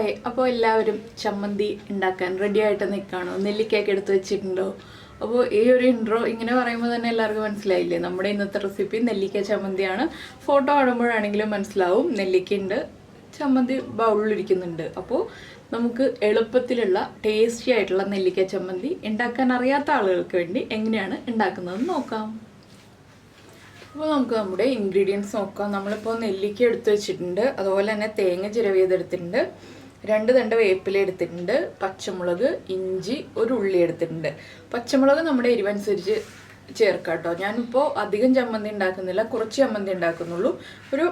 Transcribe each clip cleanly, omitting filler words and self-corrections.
Hi, അപ്പോൾ എല്ലാവരും ചമ്മന്തി ഉണ്ടാക്കാൻ റെഡി ആയിട്ട് നിൽക്കുകയാണോ? നെല്ലിക്കയൊക്കെ എടുത്ത് വെച്ചിട്ടുണ്ടോ? അപ്പോൾ ഈ ഒരു ഇൻട്രോ ഇങ്ങനെ പറയുമ്പോൾ തന്നെ എല്ലാവർക്കും മനസ്സിലായില്ലേ? നമ്മുടെ ഇന്നത്തെ റെസിപ്പി നെല്ലിക്ക ചമ്മന്തിയാണ്. ഫോട്ടോ കാണുമ്പോഴാണെങ്കിലും മനസ്സിലാവും നെല്ലിക്കയുണ്ട്, ചമ്മന്തി ബൗളിലിരിക്കുന്നുണ്ട്. അപ്പോൾ നമുക്ക് എളുപ്പത്തിലുള്ള ടേസ്റ്റി ആയിട്ടുള്ള നെല്ലിക്ക ചമ്മന്തി ഉണ്ടാക്കാൻ അറിയാത്ത ആളുകൾക്ക് വേണ്ടി എങ്ങനെയാണ് ഉണ്ടാക്കുന്നതെന്ന് നോക്കാം. അപ്പോൾ നമുക്ക് നമ്മുടെ ഇൻഗ്രീഡിയൻസ് നോക്കാം. നമ്മളിപ്പോൾ നെല്ലിക്ക എടുത്ത് വെച്ചിട്ടുണ്ട്, അതുപോലെ തന്നെ തേങ്ങ ചിരവിയതെടുത്തിട്ടുണ്ട്, 2 തണ്ട് വേപ്പില എടുത്തിട്ടുണ്ട്, പച്ചമുളക്, ഇഞ്ചി, ഒരു ഉള്ളി എടുത്തിട്ടുണ്ട്. പച്ചമുളക് നമ്മുടെ എരിവനുസരിച്ച് ചേർക്കാം കേട്ടോ. ഞാനിപ്പോൾ അധികം ചമ്മന്തി ഉണ്ടാക്കുന്നില്ല, കുറച്ച് ചമ്മന്തി ഉണ്ടാക്കുന്നുള്ളൂ. ഒരു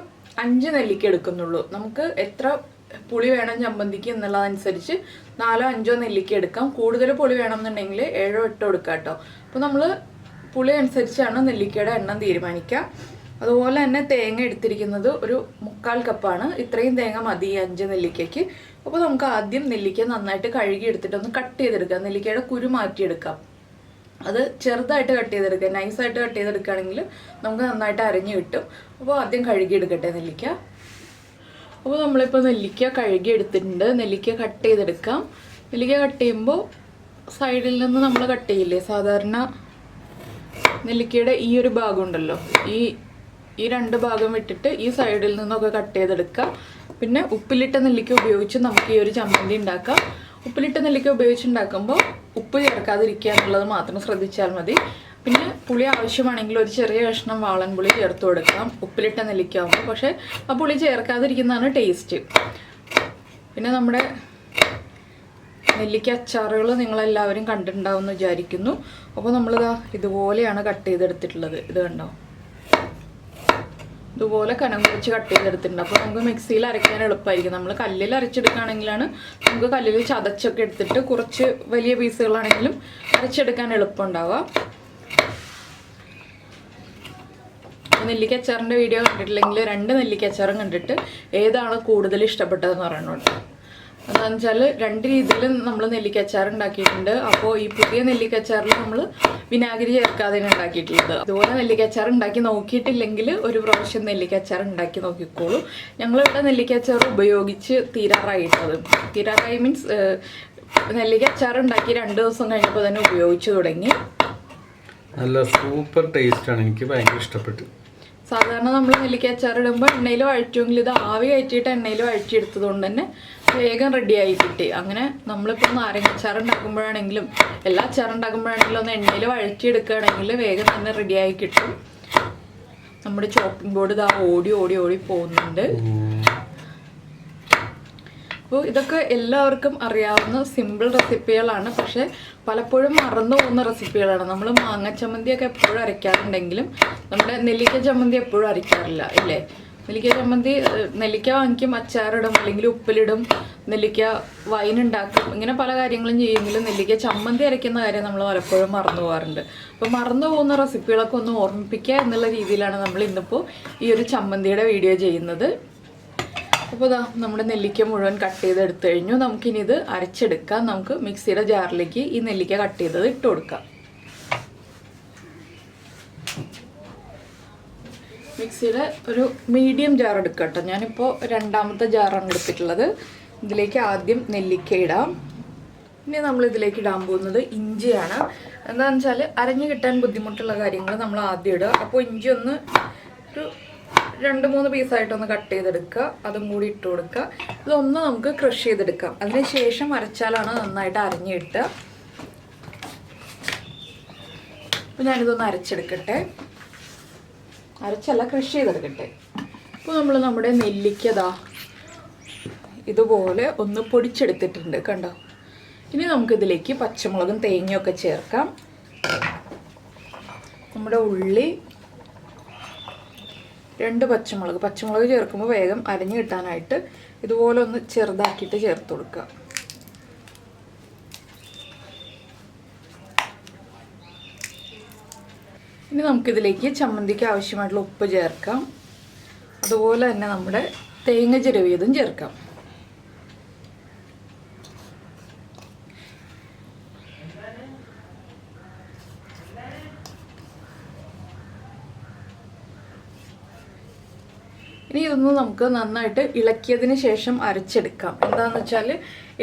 5 നെല്ലിക്ക എടുക്കുന്നുള്ളൂ. നമുക്ക് എത്ര പുളി വേണം ചമ്മന്തിക്ക് എന്നുള്ളതനുസരിച്ച് 4-5 നെല്ലിക്ക എടുക്കാം. കൂടുതൽ പുളി വേണമെന്നുണ്ടെങ്കിൽ 7-8 എടുക്കാം കേട്ടോ. അപ്പോൾ നമ്മൾ പുളി അനുസരിച്ചാണ് നെല്ലിക്കയുടെ എണ്ണം തീരുമാനിക്കുക. അതുപോലെ തന്നെ തേങ്ങ എടുത്തിരിക്കുന്നത് ഒരു 3/4 കപ്പാണ്. ഇത്രയും തേങ്ങ മതി 5 നെല്ലിക്കയ്ക്ക്. അപ്പോൾ നമുക്ക് ആദ്യം നെല്ലിക്ക നന്നായിട്ട് കഴുകി എടുത്തിട്ടൊന്ന് കട്ട് ചെയ്തെടുക്കാം. നെല്ലിക്കയുടെ കുരു മാറ്റിയെടുക്കാം. അത് ചെറുതായിട്ട് കട്ട് ചെയ്തെടുക്കാം. നൈസായിട്ട് കട്ട് ചെയ്തെടുക്കുകയാണെങ്കിൽ നമുക്ക് നന്നായിട്ട് അരഞ്ഞു കിട്ടും. അപ്പോൾ ആദ്യം കഴുകി എടുക്കട്ടെ നെല്ലിക്ക. അപ്പോൾ നമ്മളിപ്പോൾ നെല്ലിക്ക കഴുകി എടുത്തിട്ടുണ്ട്. നെല്ലിക്ക കട്ട് ചെയ്തെടുക്കാം. നെല്ലിക്ക കട്ട് ചെയ്യുമ്പോൾ സൈഡിൽ നിന്ന് നമ്മൾ കട്ട് ചെയ്യില്ലേ, സാധാരണ നെല്ലിക്കയുടെ ഈ ഒരു ഭാഗം ഉണ്ടല്ലോ, ഈ 2 ഭാഗം വിട്ടിട്ട് ഈ സൈഡിൽ നിന്നൊക്കെ കട്ട് ചെയ്തെടുക്കാം. പിന്നെ ഉപ്പിലിട്ട നെല്ലിക്ക ഉപയോഗിച്ച് നമുക്ക് ഈ ഒരു ചമ്മന്തി ഉണ്ടാക്കാം. ഉപ്പിലിട്ട നെല്ലിക്ക ഉപയോഗിച്ചുണ്ടാക്കുമ്പോൾ ഉപ്പ് ചേർക്കാതിരിക്കുക എന്നുള്ളത് മാത്രം ശ്രദ്ധിച്ചാൽ മതി. പിന്നെ പുളി ആവശ്യമാണെങ്കിൽ ഒരു ചെറിയ കഷ്ണം വാളൻ പുളി ചേർത്ത് കൊടുക്കാം ഉപ്പിലിട്ട നെല്ലിക്ക ആകുമ്പോൾ. പക്ഷേ ആ പുളി ചേർക്കാതിരിക്കുന്നതാണ് ടേസ്റ്റ്. പിന്നെ നമ്മുടെ നെല്ലിക്ക അച്ചാറുകൾ നിങ്ങളെല്ലാവരും കണ്ടിട്ടുണ്ടാവും എന്ന് വിചാരിക്കുന്നു. അപ്പോൾ നമ്മളിതാ ഇതുപോലെയാണ് കട്ട് ചെയ്തെടുത്തിട്ടുള്ളത്. ഇത് കണ്ടോ, ഇതുപോലെ കനം കുറച്ച് കട്ട് ചെയ്തെടുത്തിട്ടുണ്ട്. അപ്പോൾ നമുക്ക് മിക്സിയിൽ അരയ്ക്കാൻ എളുപ്പമായിരിക്കും. നമ്മൾ കല്ലിൽ അരച്ചെടുക്കുകയാണെങ്കിലാണ് നമുക്ക് കല്ലിൽ ചതച്ചൊക്കെ എടുത്തിട്ട് കുറച്ച് വലിയ പീസുകളാണെങ്കിലും അരച്ചെടുക്കാൻ എളുപ്പമുണ്ടാവുക. നെല്ലിക്ക അച്ചാറിൻ്റെ വീഡിയോ കണ്ടിട്ടില്ലെങ്കിൽ 2 നെല്ലിക്ക അച്ചാറും കണ്ടിട്ട് ഏതാണ് കൂടുതൽ ഇഷ്ടപ്പെട്ടതെന്ന് പറയണോട്ടോ. എന്താണെന്ന് വെച്ചാൽ 2 രീതിയിൽ നമ്മൾ നെല്ലിക്ക അച്ചാർ ഉണ്ടാക്കിയിട്ടുണ്ട്. അപ്പോൾ ഈ പുതിയ നെല്ലിക്ക അച്ചാറിൽ നമ്മൾ വിനാഗിരി ചേർക്കാതെയാണ് ഉണ്ടാക്കിയിട്ടുള്ളത്. അതുപോലെ നെല്ലിക്ക അച്ചാർ ഉണ്ടാക്കി നോക്കിയിട്ടില്ലെങ്കിൽ ഒരു പ്രാവശ്യം നെല്ലിക്ക അച്ചാർ ഉണ്ടാക്കി നോക്കിക്കോളൂ. ഞങ്ങളിവിടെ നെല്ലിക്ക അച്ചാർ ഉപയോഗിച്ച് തീരാറായി മീൻസ് നെല്ലിക്ക അച്ചാർ ഉണ്ടാക്കി 2 ദിവസം കഴിഞ്ഞപ്പോൾ തന്നെ ഉപയോഗിച്ച് തുടങ്ങി. നല്ല സൂപ്പർ ടേസ്റ്റാണ്, എനിക്ക് ഭയങ്കര ഇഷ്ടപ്പെട്ടു. സാധാരണ നമ്മൾ നെല്ലിക്ക അച്ചാർ ഇടുമ്പോൾ എണ്ണയിൽ വഴറ്റുമെങ്കിൽ ഇത് ആവി കയറ്റിയിട്ട് എണ്ണയിൽ വഴറ്റിയെടുത്തത് കൊണ്ട് തന്നെ വേഗം റെഡിയായി കിട്ടി. അങ്ങനെ നമ്മളിപ്പോൾ നാരങ്ങ അച്ചാർ ഉണ്ടാക്കുമ്പോഴാണെങ്കിലും എല്ലാ അച്ചാർ ഉണ്ടാക്കുമ്പോഴാണെങ്കിലും ഒന്ന് എണ്ണയിൽ വഴറ്റിയെടുക്കുകയാണെങ്കിൽ വേഗം തന്നെ റെഡിയായി കിട്ടും. നമ്മുടെ ചോപ്പിംഗ് ബോർഡ് ഇതാ ഓടി ഓടി ഓടി പോകുന്നുണ്ട്. അപ്പോൾ ഇതൊക്കെ എല്ലാവർക്കും അറിയാവുന്ന സിമ്പിൾ റെസിപ്പികളാണ്, പക്ഷേ പലപ്പോഴും മറന്നു പോകുന്ന റെസിപ്പികളാണ്. നമ്മൾ മാങ്ങ ചമ്മന്തിയൊക്കെ എപ്പോഴും അരയ്ക്കാറുണ്ടെങ്കിലും നമ്മുടെ നെല്ലിക്ക ചമ്മന്തി എപ്പോഴും അരയ്ക്കാറില്ല ഇല്ലേ? നെല്ലിക്ക ചമ്മന്തി നെല്ലിക്ക വാങ്ങിക്കും, അച്ചാറിടും, അല്ലെങ്കിൽ ഉപ്പിലിടും, നെല്ലിക്ക വൈനുണ്ടാക്കും, ഇങ്ങനെ പല കാര്യങ്ങളും ചെയ്യുമെങ്കിലും നെല്ലിക്ക ചമ്മന്തി അരയ്ക്കുന്ന കാര്യം നമ്മൾ പലപ്പോഴും മറന്നു പോകാറുണ്ട്. അപ്പോൾ മറന്നു പോകുന്ന റെസിപ്പികളൊക്കെ ഒന്ന് ഓർമ്മിപ്പിക്കുക എന്നുള്ള രീതിയിലാണ് നമ്മൾ ഇന്നിപ്പോൾ ഈ ഒരു ചമ്മന്തിയുടെ വീഡിയോ ചെയ്യുന്നത്. അപ്പോൾ ഇതാ നമ്മുടെ നെല്ലിക്ക മുഴുവൻ കട്ട് ചെയ്തെടുത്തു കഴിഞ്ഞു. നമുക്കിനി ഇത് അരച്ചെടുക്കാം. നമുക്ക് മിക്സിയുടെ ജാറിലേക്ക് ഈ നെല്ലിക്ക കട്ട് ചെയ്തത് ഇട്ട് കൊടുക്കാം. മിക്സിയുടെ ഒരു മീഡിയം ജാർ എടുക്കാം കേട്ടോ. ഞാനിപ്പോൾ 2ാമത്തെ ജാറാണ് എടുത്തിട്ടുള്ളത്. ഇതിലേക്ക് ആദ്യം നെല്ലിക്ക ഇടാം. ഇനി നമ്മൾ ഇതിലേക്ക് ഇടാൻ പോകുന്നത് ഇഞ്ചിയാണ്. എന്താണെന്ന് വെച്ചാൽ അരഞ്ഞു കിട്ടാൻ ബുദ്ധിമുട്ടുള്ള കാര്യങ്ങൾ നമ്മൾ ആദ്യം ഇടുക. അപ്പോൾ ഇഞ്ചി ഒന്ന് ഒരു 2-3 പീസായിട്ടൊന്ന് കട്ട് ചെയ്തെടുക്കുക, അതും കൂടി ഇട്ട് കൊടുക്കുക. ഇതൊന്ന് നമുക്ക് ക്രഷ് ചെയ്തെടുക്കാം. അതിന് ശേഷം അരച്ചാലാണ് നന്നായിട്ട് അരഞ്ഞു കിട്ടുക. അപ്പോൾ ഞാനിതൊന്ന് അരച്ചെടുക്കട്ടെ, അരച്ചല്ല ക്രഷ് ചെയ്തെടുക്കട്ടെ. അപ്പോൾ നമ്മൾ നമ്മുടെ നെല്ലിക്കതാ ഇതുപോലെ ഒന്ന് പൊടിച്ചെടുത്തിട്ടുണ്ട് കണ്ടോ. ഇനി നമുക്കിതിലേക്ക് പച്ചമുളകും തേങ്ങയൊക്കെ ചേർക്കാം. നമ്മുടെ ഉള്ളി, 2 പച്ചമുളക് ചേർക്കുമ്പോൾ വേഗം അരഞ്ഞു കിട്ടാനായിട്ട് ഇതുപോലെ ഒന്ന് ചെറുതാക്കിയിട്ട് ചേർത്ത് കൊടുക്കുക. ഇനി നമുക്കിതിലേക്ക് ചമ്മന്തിക്ക് ആവശ്യമായിട്ടുള്ള ഉപ്പ് ചേർക്കാം. അതുപോലെ തന്നെ നമ്മുടെ തേങ്ങ ചിരവിയതും ചേർക്കാം. ഇനി ഇതൊന്ന് നമുക്ക് നന്നായിട്ട് ഇളക്കിയതിന് ശേഷം അരച്ചെടുക്കാം. എന്താണെന്ന് വെച്ചാൽ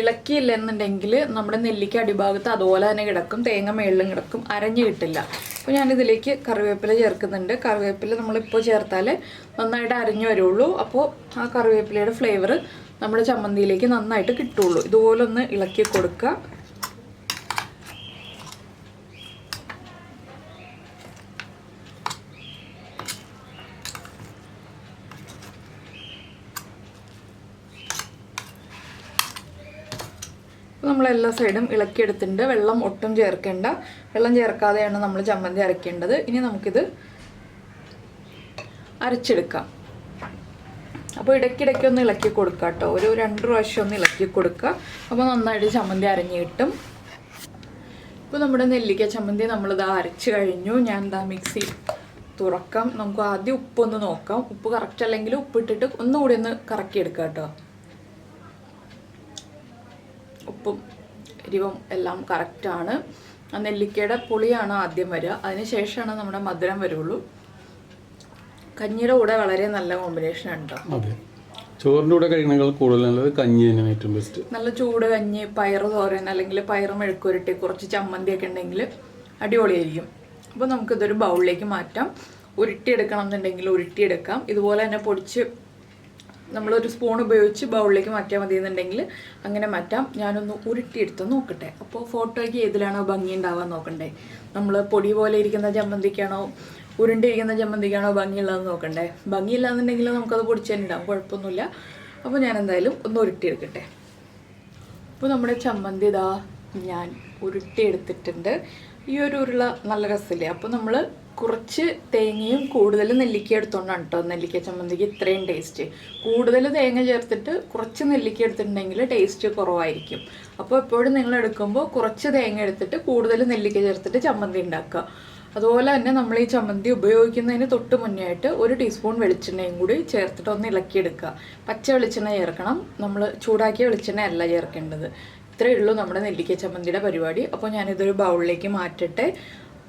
ഇളക്കിയില്ല എന്നുണ്ടെങ്കിൽ നമ്മുടെ നെല്ലിക്ക അടിഭാഗത്ത് അതുപോലെ തന്നെ കിടക്കും, തേങ്ങ മേളിലും കിടക്കും, അരഞ്ഞു കിട്ടില്ല. അപ്പോൾ ഞാനിതിലേക്ക് കറിവേപ്പില ചേർക്കുന്നുണ്ട്. കറിവേപ്പില നമ്മളിപ്പോൾ ചേർത്താൽ നന്നായിട്ട് അരഞ്ഞു വരുള്ളൂ. അപ്പോൾ ആ കറിവേപ്പിലയുടെ ഫ്ലേവർ നമ്മുടെ ചമ്മന്തിയിലേക്ക് നന്നായിട്ട് കിട്ടുള്ളൂ. ഇതുപോലെ ഒന്ന് ഇളക്കി കൊടുക്കുക. നമ്മളെല്ലാ സൈഡും ഇളക്കിയെടുത്തിട്ടുണ്ട്. വെള്ളം ഒട്ടും ചേർക്കേണ്ട, വെള്ളം ചേർക്കാതെയാണ് നമ്മൾ ചമ്മന്തി അരയ്ക്കേണ്ടത്. ഇനി നമുക്കിത് അരച്ചെടുക്കാം. അപ്പോൾ ഇടയ്ക്കിടയ്ക്ക് ഒന്ന് ഇളക്കി കൊടുക്കുക കേട്ടോ, ഒരു 2 പ്രാവശ്യം ഒന്ന് ഇളക്കി കൊടുക്കുക. അപ്പോൾ നന്നായിട്ട് ചമ്മന്തി അരഞ്ഞ് കിട്ടും. ഇപ്പോൾ നമ്മുടെ നെല്ലിക്ക ചമ്മന്തി നമ്മളിതാ അരച്ച് കഴിഞ്ഞു. ഞാൻ എന്താ മിക്സി തുറക്കാം. നമുക്ക് ആദ്യം ഉപ്പൊന്ന് നോക്കാം. ഉപ്പ് കറക്റ്റ് അല്ലെങ്കിൽ ഉപ്പിട്ടിട്ട് ഒന്നുകൂടി ഒന്ന് കറക്കിയെടുക്കാം കേട്ടോ. ഉപ്പും എരിവും എല്ലാം കറക്റ്റാണ്. ആ നെല്ലിക്കയുടെ പുളിയാണ് ആദ്യം വരിക, അതിന് ശേഷമാണ് നമ്മുടെ മധുരം വരുള്ളൂ. കഞ്ഞിയുടെ കൂടെ വളരെ നല്ല കോമ്പിനേഷൻ ഉണ്ട്. അതെ, ചോറിൻ്റെ കൂടെ കഴിക്കണമെങ്കിൽ കൂടുതൽ നല്ലത് കഞ്ഞി തന്നെയാണ് ഏറ്റവും ബെസ്റ്റ്. നല്ല ചൂട് കഞ്ഞി, പയറ് തോരൻ അല്ലെങ്കിൽ പയറ് മെഴുക്കുരട്ടി, കുറച്ച് ചമ്മന്തിയൊക്കെ ഉണ്ടെങ്കിൽ അടിപൊളിയായിരിക്കും. അപ്പോൾ നമുക്കിതൊരു ബൗളിലേക്ക് മാറ്റാം. ഉരുട്ടിയെടുക്കണം എന്നുണ്ടെങ്കിൽ ഉരുട്ടിയെടുക്കാം. ഇതുപോലെ തന്നെ പൊടിച്ച് നമ്മളൊരു സ്പൂൺ ഉപയോഗിച്ച് ബൗളിലേക്ക് മാറ്റിയാൽ മതി എന്നുണ്ടെങ്കിൽ അങ്ങനെ മാറ്റാം. ഞാനൊന്ന് ഉരുട്ടിയെടുത്ത് നോക്കട്ടെ. അപ്പോൾ ഫോട്ടോയ്ക്ക് ഏതിലാണോ ഭംഗി ഉണ്ടാവാൻ നോക്കണ്ടേ. നമ്മൾ പൊടി പോലെ ഇരിക്കുന്ന ചമ്മന്തിക്കാണോ ഉരുണ്ടിരിക്കുന്ന ചമ്മന്തിക്കാണോ ഭംഗിയുള്ളതെന്ന് നോക്കണ്ടേ. ഭംഗിയില്ലാന്നുണ്ടെങ്കിൽ നമുക്കത് പൊടിച്ച് തന്നെ ഉണ്ടാവും, കുഴപ്പമൊന്നുമില്ല. അപ്പോൾ ഞാൻ എന്തായാലും ഒന്ന് ഉരുട്ടിയെടുക്കട്ടെ. അപ്പോൾ നമ്മുടെ ചമ്മന്തി ഇതാ ഞാൻ ഉരുട്ടിയെടുത്തിട്ടുണ്ട്. ഈ ഒരു ഉരുള നല്ല രസമില്ലേ. അപ്പോൾ നമ്മൾ കുറച്ച് തേങ്ങയും കൂടുതൽ നെല്ലിക്ക എടുത്തോണ്ടാണ് കേട്ടോ നെല്ലിക്ക ചമ്മന്തിക്ക് ഇത്രയും ടേസ്റ്റ്. കൂടുതൽ തേങ്ങ ചേർത്തിട്ട് കുറച്ച് നെല്ലിക്ക എടുത്തിട്ടുണ്ടെങ്കിൽ ടേസ്റ്റ് കുറവായിരിക്കും. അപ്പോൾ എപ്പോഴും നിങ്ങൾ എടുക്കുമ്പോൾ കുറച്ച് തേങ്ങ എടുത്തിട്ട് കൂടുതൽ നെല്ലിക്ക ചേർത്തിട്ട് ചമ്മന്തി ഉണ്ടാക്കുക. അതുപോലെ തന്നെ നമ്മൾ ഈ ചമ്മന്തി ഉപയോഗിക്കുന്നതിന് തൊട്ട് മുന്നേ ആയിട്ട് 1 ടീസ്പൂൺ വെളിച്ചെണ്ണയും കൂടി ചേർത്തിട്ട് ഒന്ന് ഇളക്കിയെടുക്കുക. പച്ച വെളിച്ചെണ്ണ ചേർക്കണം, നമ്മൾ ചൂടാക്കിയ വെളിച്ചെണ്ണ അല്ല ചേർക്കേണ്ടത്. ഇത്രയേ ഉള്ളൂ നമ്മുടെ നെല്ലിക്ക ചമ്മന്തിയുടെ പരിപാടി. അപ്പോൾ ഞാനിതൊരു ബൗളിലേക്ക് മാറ്റട്ടെ.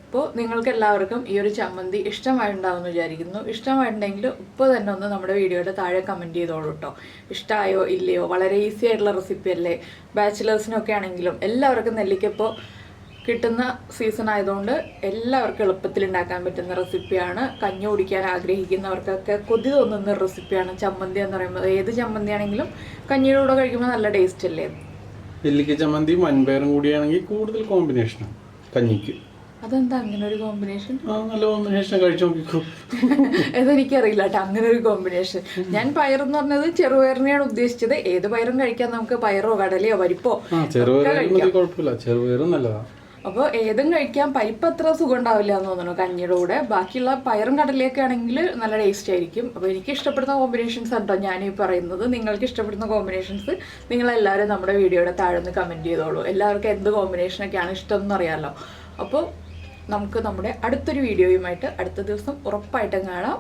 അപ്പോൾ നിങ്ങൾക്ക് എല്ലാവർക്കും ഈ ഒരു ചമ്മന്തി ഇഷ്ടമായിട്ടുണ്ടാവുമെന്ന് വിചാരിക്കുന്നു. ഇഷ്ടമായിട്ടുണ്ടെങ്കിൽ ഇപ്പോൾ തന്നെ ഒന്ന് നമ്മുടെ വീഡിയോയുടെ താഴെ കമൻറ്റ് ചെയ്തോളൂ കേട്ടോ. ഇഷ്ടമായോ ഇല്ലയോ? വളരെ ഈസി ആയിട്ടുള്ള റെസിപ്പി അല്ലേ. ബാച്ചിലേഴ്സിനൊക്കെ ആണെങ്കിലും എല്ലാവർക്കും നെല്ലിക്ക ഇപ്പോൾ കിട്ടുന്ന സീസൺ ആയതുകൊണ്ട് എല്ലാവർക്കും എളുപ്പത്തിൽ ഉണ്ടാക്കാൻ പറ്റുന്ന റെസിപ്പിയാണ്. കഞ്ഞി കുടിക്കാൻ ആഗ്രഹിക്കുന്നവർക്കൊക്കെ കൊതി തോന്നുന്ന റെസിപ്പിയാണ് ചമ്മന്തി എന്ന് പറയുമ്പോൾ. ഏത് ചമ്മന്തി ആണെങ്കിലും കഞ്ഞിയുടെ കൂടെ കഴിക്കുമ്പോൾ നല്ല ടേസ്റ്റ് അല്ലേ. നെല്ലിക്ക ചമ്മന്തി വൻപയറും കൂടിയാണെങ്കിൽ കൂടുതൽ കോമ്പിനേഷനാണ് കഞ്ഞിക്ക്. അതെന്താ അങ്ങനെ ഒരു കോമ്പിനേഷൻ? നല്ല കോമ്പിനേഷൻ, കഴിച്ചു നോക്കിക്കോ. അതെനിക്കറിയില്ല കേട്ടോ അങ്ങനെ ഒരു കോമ്പിനേഷൻ. ഞാൻ പയറെന്ന് പറഞ്ഞത് ചെറുപയറിനെയാണ് ഉദ്ദേശിച്ചത്. ഏത് പയറും കഴിക്കാൻ നമുക്ക്, പയറോ കടലയോ പരിപ്പോ കുഴപ്പമില്ല, ചെറുപയറും നല്ലതാണ്. അപ്പോൾ ഏതും കഴിക്കാൻ. പരിപ്പ് അത്ര സുഖം ഉണ്ടാവില്ല എന്ന് തോന്നുന്നു കഞ്ഞിയുടെ കൂടെ. ബാക്കിയുള്ള പയറും കടലയൊക്കെ ആണെങ്കിൽ നല്ല ടേസ്റ്റ് ആയിരിക്കും. അപ്പോൾ എനിക്ക് ഇഷ്ടപ്പെടുന്ന കോമ്പിനേഷൻസ് ഉണ്ടോ ഞാനീ പറയുന്നത്. നിങ്ങൾക്ക് ഇഷ്ടപ്പെടുന്ന കോമ്പിനേഷൻസ് നിങ്ങളെല്ലാവരും നമ്മുടെ വീഡിയോയുടെ താഴെ നിന്ന് കമൻറ്റ് ചെയ്തോളൂ. എല്ലാവർക്കും എന്ത് കോമ്പിനേഷനൊക്കെയാണ് ഇഷ്ടം എന്നറിയാമല്ലോ. അപ്പോൾ നമുക്ക് നമ്മുടെ അടുത്തൊരു വീഡിയോയുമായിട്ട് അടുത്ത ദിവസം ഉറപ്പായിട്ടും കാണാം.